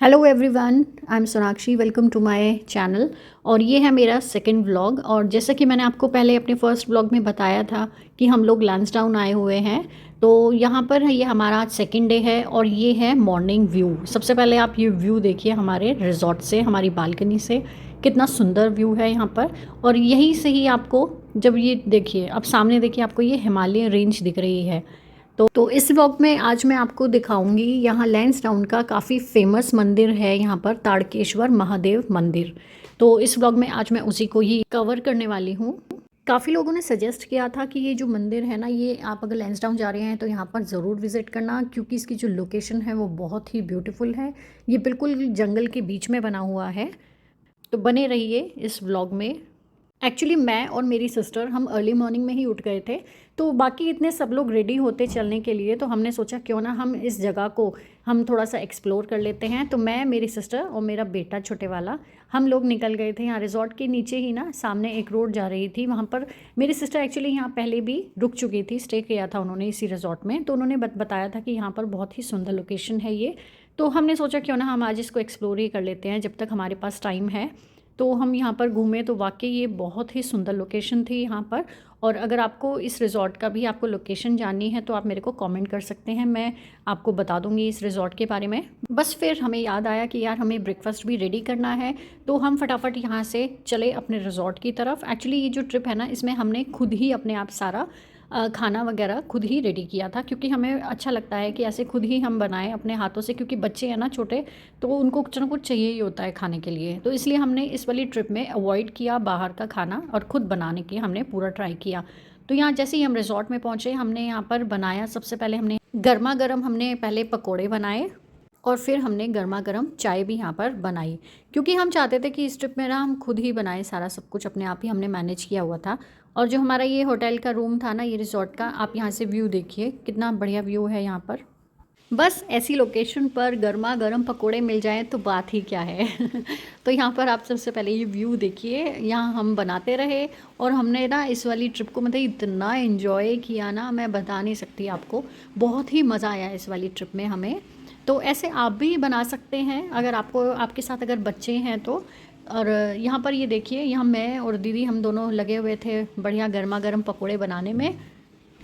Hello everyone, I am Sonakshi. Welcome to my channel. और ये है मेरा सेकंड व्लॉग। और जैसा कि मैंने आपको पहले अपने फर्स्ट व्लॉग में बताया था कि हम लोग लैंसडाउन आए हुए हैं। तो यहाँ पर ये हमारा आज सेकंड डे है और ये है मॉर्निंग व्यू। सबसे पहले आप ये व्यू देखिए हमारे रिजॉर्ट से, हमारी बालकनी से। कितना सुंदर व्यू है यहाँ पर। और यहीं से ही आपको, जब ये देखिए, अब सामने देखिए, आपको ये हिमालय रेंज दिख रही है। तो इस व्लॉग में आज मैं आपको दिखाऊंगी, यहाँ लैंसडाउन का काफ़ी फेमस मंदिर है यहाँ पर, ताड़केश्वर महादेव मंदिर। तो इस व्लॉग में आज मैं उसी को ही कवर करने वाली हूँ। काफ़ी लोगों ने सजेस्ट किया था कि ये जो मंदिर है ना, ये आप अगर लैंसडाउन जा रहे हैं तो यहाँ पर ज़रूर विज़िट करना, क्योंकि इसकी जो लोकेशन है वो बहुत ही ब्यूटीफुल है। ये बिल्कुल जंगल के बीच में बना हुआ है। तो बने रहिए इस व्लॉग में। एक्चुअली मैं और मेरी सिस्टर हम अर्ली मॉर्निंग में ही उठ गए थे। तो बाकी इतने सब लोग रेडी होते चलने के लिए, तो हमने सोचा क्यों ना हम इस जगह को हम थोड़ा सा एक्सप्लोर कर लेते हैं। तो मैं, मेरी सिस्टर और मेरा बेटा छोटे वाला, हम लोग निकल गए थे। यहाँ रिजॉर्ट के नीचे ही ना सामने एक रोड जा रही थी, वहाँ पर मेरी सिस्टर एक्चुअली यहाँ पहले भी रुक चुकी थी, स्टे किया था उन्होंने इसी रिजॉर्ट में। तो उन्होंने बताया था कि यहाँ पर बहुत ही सुंदर लोकेशन है ये। तो हमने सोचा क्यों ना हम आज इसको एक्सप्लोर ही कर लेते हैं जब तक हमारे पास टाइम है। तो हम यहाँ पर घूमे तो वाकई ये बहुत ही सुंदर लोकेशन थी यहाँ पर। और अगर आपको इस रिज़ॉर्ट का भी आपको लोकेशन जाननी है तो आप मेरे को कमेंट कर सकते हैं, मैं आपको बता दूंगी इस रिज़ॉर्ट के बारे में। बस फिर हमें याद आया कि यार हमें ब्रेकफास्ट भी रेडी करना है। तो हम फटाफट यहाँ से चले अपने रिज़ॉर्ट की तरफ। एक्चुअली ये जो ट्रिप है ना, इसमें हमने खुद ही अपने आप सारा खाना वगैरह खुद ही रेडी किया था, क्योंकि हमें अच्छा लगता है कि ऐसे खुद ही हम बनाएं अपने हाथों से, क्योंकि बच्चे हैं ना छोटे, तो उनको कुछ ना कुछ चाहिए ही होता है खाने के लिए। तो इसलिए हमने इस वाली ट्रिप में अवॉइड किया बाहर का खाना और ख़ुद बनाने की हमने पूरा ट्राई किया। तो यहाँ जैसे ही हम रिजॉर्ट में पहुँचे, हमने यहाँ पर बनाया, सबसे पहले हमने गर्मा गर्म हमने पहले पकोड़े बनाए और फिर हमने गर्मा गर्म चाय भी यहाँ पर बनाई, क्योंकि हम चाहते थे कि इस ट्रिप में ना हम खुद ही बनाएं सारा सब कुछ, अपने आप ही हमने मैनेज किया हुआ था। और जो हमारा ये होटल का रूम था ना, ये रिजॉर्ट का, आप यहाँ से व्यू देखिए कितना बढ़िया व्यू है यहाँ पर। बस ऐसी लोकेशन पर गर्मा गर्म पकोड़े मिल जाएं तो बात ही क्या है। तो यहाँ पर आप सबसे पहले ये व्यू देखिए, यहाँ हम बनाते रहे और हमने ना इस वाली ट्रिप को मतलब इतना एंजॉय किया ना, मैं बता नहीं सकती आपको। बहुत ही मज़ा आया इस वाली ट्रिप में हमें। तो ऐसे आप भी बना सकते हैं अगर आपको, आपके साथ अगर बच्चे हैं तो। और यहाँ पर ये देखिए, यहाँ मैं और दीदी हम दोनों लगे हुए थे बढ़िया गर्मा गर्म पकोड़े बनाने में।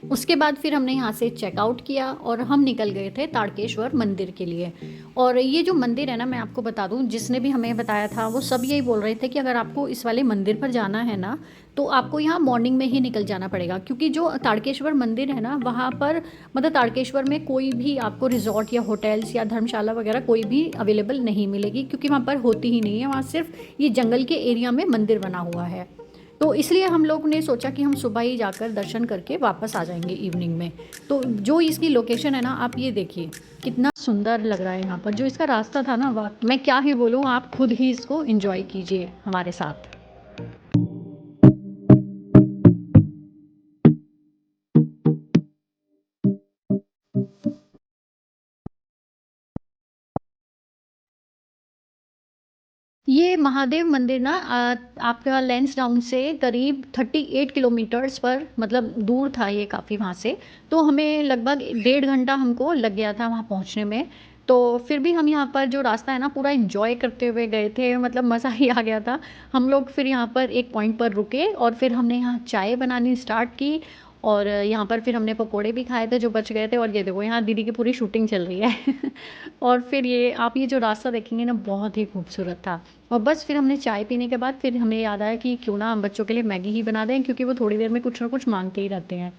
उसके बाद फिर हमने यहाँ से चेकआउट किया और हम निकल गए थे ताड़केश्वर मंदिर के लिए। और ये जो मंदिर है ना, मैं आपको बता दूँ, जिसने भी हमें बताया था वो सब यही बोल रहे थे कि अगर आपको इस वाले मंदिर पर जाना है ना, तो आपको यहाँ मॉर्निंग में ही निकल जाना पड़ेगा, क्योंकि जो ताड़केश्वर मंदिर है ना, वहाँ पर मतलब ताड़केश्वर में कोई भी आपको रिजॉर्ट या होटल्स या धर्मशाला वगैरह कोई भी अवेलेबल नहीं मिलेगी, क्योंकि वहाँ पर होती ही नहीं है। वहाँ सिर्फ ये जंगल के एरिया में मंदिर बना हुआ है। तो इसलिए हम लोग ने सोचा कि हम सुबह ही जाकर दर्शन करके वापस आ जाएंगे इवनिंग में। तो जो इसकी लोकेशन है ना, आप ये देखिए कितना सुंदर लग रहा है यहाँ पर। जो इसका रास्ता था ना, वाह, मैं क्या ही बोलूँ, आप खुद ही इसको एंजॉय कीजिए हमारे साथ। ये महादेव मंदिर ना आपका लैंसडाउन से करीब 38 किलोमीटर्स पर, मतलब दूर था ये काफ़ी वहाँ से। तो हमें लगभग 1.5 घंटा हमको लग गया था वहाँ पहुँचने में। तो फिर भी हम यहाँ पर जो रास्ता है ना, पूरा एंजॉय करते हुए गए थे, मतलब मज़ा ही आ गया था। हम लोग फिर यहाँ पर एक पॉइंट पर रुके और फिर हमने यहाँ चाय बनानी स्टार्ट की। और यहाँ पर फिर हमने पकोड़े भी खाए थे जो बच गए थे। और ये देखो, यहाँ दीदी की पूरी शूटिंग चल रही है। और फिर ये आप ये जो रास्ता देखेंगे ना, बहुत ही खूबसूरत था। और बस फिर हमने चाय पीने के बाद फिर हमें याद आया कि क्यों ना हम बच्चों के लिए मैगी ही बना दें, क्योंकि वो थोड़ी देर में कुछ ना कुछ मांगते ही रहते हैं।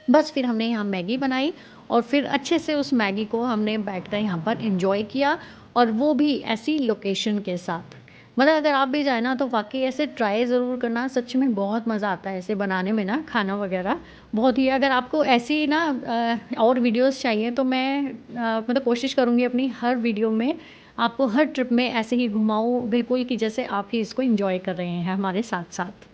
बस फिर हमने यहाँ मैगी बनाई और फिर अच्छे से उस मैगी को हमने बैठकर यहाँ पर एंजॉय किया, और वो भी ऐसी लोकेशन के साथ। मतलब अगर आप भी जाए ना तो वाकई ऐसे ट्राई ज़रूर करना, सच में बहुत मज़ा आता है ऐसे बनाने में ना, खाना वगैरह बहुत ही। अगर आपको ऐसी ना और वीडियोस चाहिए तो मैं मतलब कोशिश करूँगी अपनी हर वीडियो में आपको हर ट्रिप में ऐसे ही घुमाऊँ, बिल्कुल कि जैसे आप ही इसको एंजॉय कर रहे हैं हमारे साथ साथ।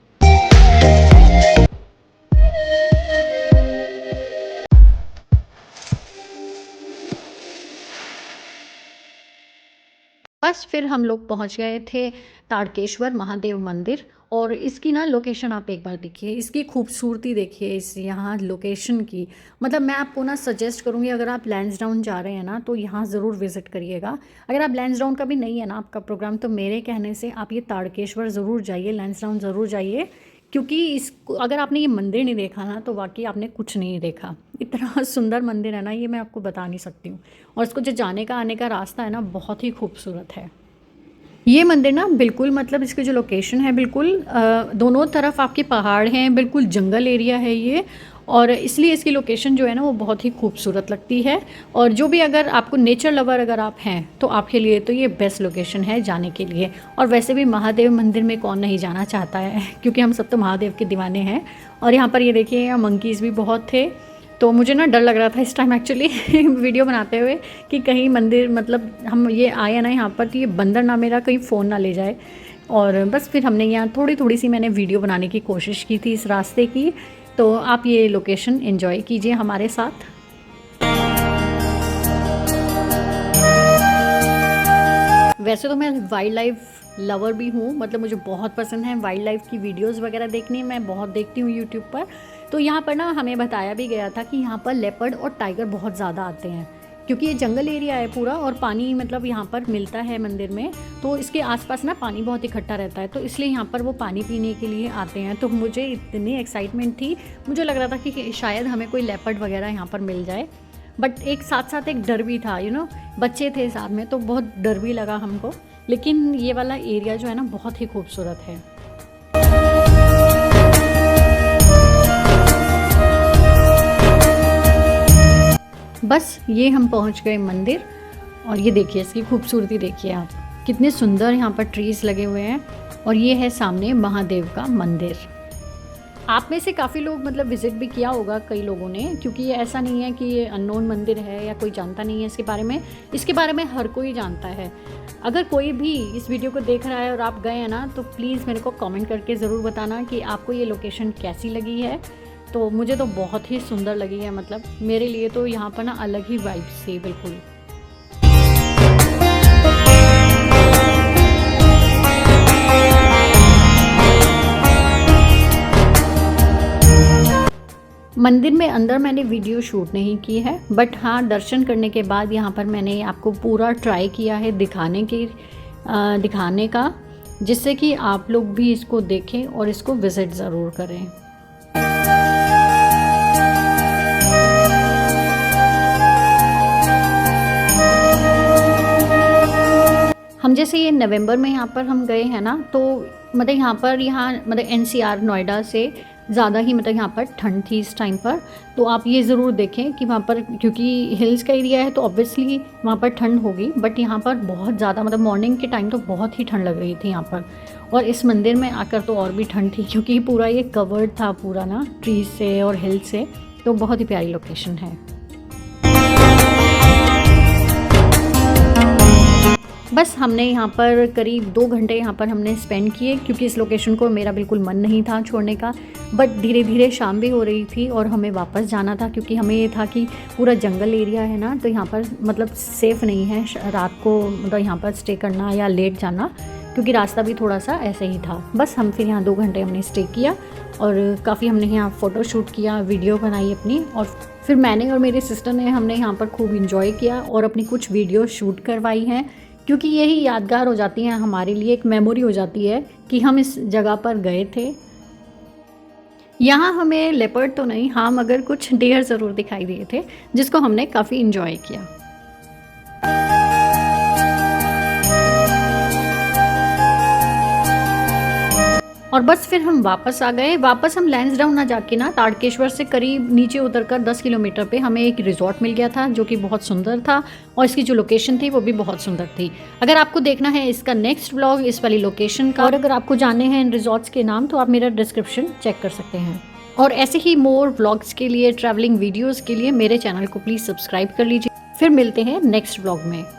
बस बस फिर हम लोग पहुंच गए थे ताड़केश्वर महादेव मंदिर। और इसकी ना लोकेशन आप एक बार देखिए, इसकी खूबसूरती देखिए, इस यहाँ लोकेशन की। मतलब मैं आपको ना सजेस्ट करूँगी, अगर आप लैंसडाउन जा रहे हैं ना तो यहाँ ज़रूर विज़िट करिएगा। अगर आप लैंसडाउन का भी नहीं है ना आपका प्रोग्राम, तो मेरे कहने से आप ये ताड़केश्वर ज़रूर जाइए, लैंसडाउन ज़रूर जाइए। क्योंकि इसको अगर आपने ये मंदिर नहीं देखा ना तो वाकई आपने कुछ नहीं देखा। इतना सुंदर मंदिर है ना, ये मैं आपको बता नहीं सकती हूँ। और इसको जो जाने का आने का रास्ता है ना, बहुत ही खूबसूरत है। ये मंदिर ना बिल्कुल, मतलब इसकी जो लोकेशन है बिल्कुल दोनों तरफ आपके पहाड़ हैं, बिल्कुल जंगल एरिया है ये। और इसलिए इसकी लोकेशन जो है ना वो बहुत ही खूबसूरत लगती है। और जो भी अगर आपको नेचर लवर अगर आप हैं तो आपके लिए तो ये बेस्ट लोकेशन है जाने के लिए। और वैसे भी महादेव मंदिर में कौन नहीं जाना चाहता है, क्योंकि हम सब तो महादेव के दीवाने हैं। और यहाँ पर ये देखिए, यहाँ मंकीज़ भी बहुत थे। तो मुझे ना डर लग रहा था इस टाइम एक्चुअली वीडियो बनाते हुए कि कहीं मंदिर, मतलब हम ये आए ना यहाँ पर, तो ये बंदर ना मेरा कहीं फ़ोन ना ले जाए। और बस फिर हमने यहाँ थोड़ी थोड़ी सी मैंने वीडियो बनाने की कोशिश की थी इस रास्ते की। तो आप ये लोकेशन एंजॉय कीजिए हमारे साथ। वैसे तो मैं वाइल्ड लाइफ लवर भी हूँ, मतलब मुझे बहुत पसंद है वाइल्ड लाइफ की वीडियोस वगैरह देखनी, मैं बहुत देखती हूँ यूट्यूब पर। तो यहाँ पर ना हमें बताया भी गया था कि यहाँ पर लेपर्ड और टाइगर बहुत ज़्यादा आते हैं, क्योंकि ये जंगल एरिया है पूरा और पानी मतलब यहाँ पर मिलता है मंदिर में। तो इसके आसपास ना पानी बहुत इकट्ठा रहता है, तो इसलिए यहाँ पर वो पानी पीने के लिए आते हैं। तो मुझे इतनी एक्साइटमेंट थी, मुझे लग रहा था कि शायद हमें कोई लेपर्ड वगैरह यहाँ पर मिल जाए। बट एक साथ साथ एक डर भी था, बच्चे थे साथ में, तो बहुत डर भी लगा हमको। लेकिन ये वाला एरिया जो है ना बहुत ही खूबसूरत है। बस ये हम पहुंच गए मंदिर। और ये देखिए, इसकी खूबसूरती देखिए आप, कितने सुंदर यहाँ पर ट्रीज लगे हुए हैं। और ये है सामने महादेव का मंदिर। आप में से काफ़ी लोग मतलब विज़िट भी किया होगा कई लोगों ने, क्योंकि ये ऐसा नहीं है कि ये अननोन मंदिर है या कोई जानता नहीं है इसके बारे में। इसके बारे में हर कोई जानता है। अगर कोई भी इस वीडियो को देख रहा है और आप गए हैं ना, तो प्लीज़ मेरे को कमेंट करके ज़रूर बताना कि आपको ये लोकेशन कैसी लगी है। तो मुझे तो बहुत ही सुंदर लगी है, मतलब मेरे लिए तो यहाँ पर ना अलग ही वाइब्स थी बिल्कुल। मंदिर में अंदर मैंने वीडियो शूट नहीं की है, बट हाँ दर्शन करने के बाद यहाँ पर मैंने आपको पूरा ट्राई किया है दिखाने का, जिससे कि आप लोग भी इसको देखें और इसको विज़िट ज़रूर करें। हम जैसे ये नवंबर में यहाँ पर हम गए हैं ना, तो मतलब यहाँ मतलब NCR नोएडा से ज़्यादा ही मतलब यहाँ पर ठंड थी इस टाइम पर। तो आप ये ज़रूर देखें कि वहाँ पर, क्योंकि हिल्स का एरिया है तो ऑब्वियसली वहाँ पर ठंड होगी, बट यहाँ पर बहुत ज़्यादा मतलब मॉर्निंग के टाइम तो बहुत ही ठंड लग रही थी यहाँ पर। और इस मंदिर में आकर तो और भी ठंड थी, क्योंकि पूरा ये कवर्ड था पूरा ना ट्रीज से और हिल से। तो बहुत ही प्यारी लोकेशन है। बस हमने यहाँ पर करीब 2 घंटे यहाँ पर हमने स्पेंड किए, क्योंकि इस लोकेशन को मेरा बिल्कुल मन नहीं था छोड़ने का। बट धीरे धीरे शाम भी हो रही थी और हमें वापस जाना था, क्योंकि हमें ये था कि पूरा जंगल एरिया है ना, तो यहाँ पर मतलब सेफ़ नहीं है रात को मतलब यहाँ पर स्टे करना या लेट जाना, क्योंकि रास्ता भी थोड़ा सा ऐसे ही था। बस हम फिर यहाँ 2 घंटे हमने स्टे किया और काफ़ी हमने यहाँ फ़ोटो शूट किया, वीडियो बनाई अपनी। और फिर मैंने और मेरे सिस्टर ने हमने यहाँ पर खूब इंजॉय किया और अपनी कुछ वीडियो शूट करवाई हैं, क्योंकि यही यादगार हो जाती हैं हमारे लिए, एक मेमोरी हो जाती है कि हम इस जगह पर गए थे। यहाँ हमें लेपर्ड तो नहीं, हाँ मगर कुछ डियर ज़रूर दिखाई दिए थे, जिसको हमने काफ़ी इंजॉय किया। और बस फिर हम वापस आ गए। वापस हम लैंसडाउन ना जाके ना ताड़केश्वर से करीब नीचे उतरकर 10 किलोमीटर पे हमें एक रिजॉर्ट मिल गया था, जो कि बहुत सुंदर था और इसकी जो लोकेशन थी वो भी बहुत सुंदर थी। अगर आपको देखना है इसका नेक्स्ट व्लॉग इस वाली लोकेशन का, और अगर आपको जानने हैं इन रिजॉर्ट्स के नाम, तो आप मेरा डिस्क्रिप्शन चेक कर सकते हैं। और ऐसे ही मोर व्लॉग्स के लिए, ट्रैवलिंग वीडियोज़ के लिए मेरे चैनल को प्लीज़ सब्सक्राइब कर लीजिए। फिर मिलते हैं नेक्स्ट व्लॉग में।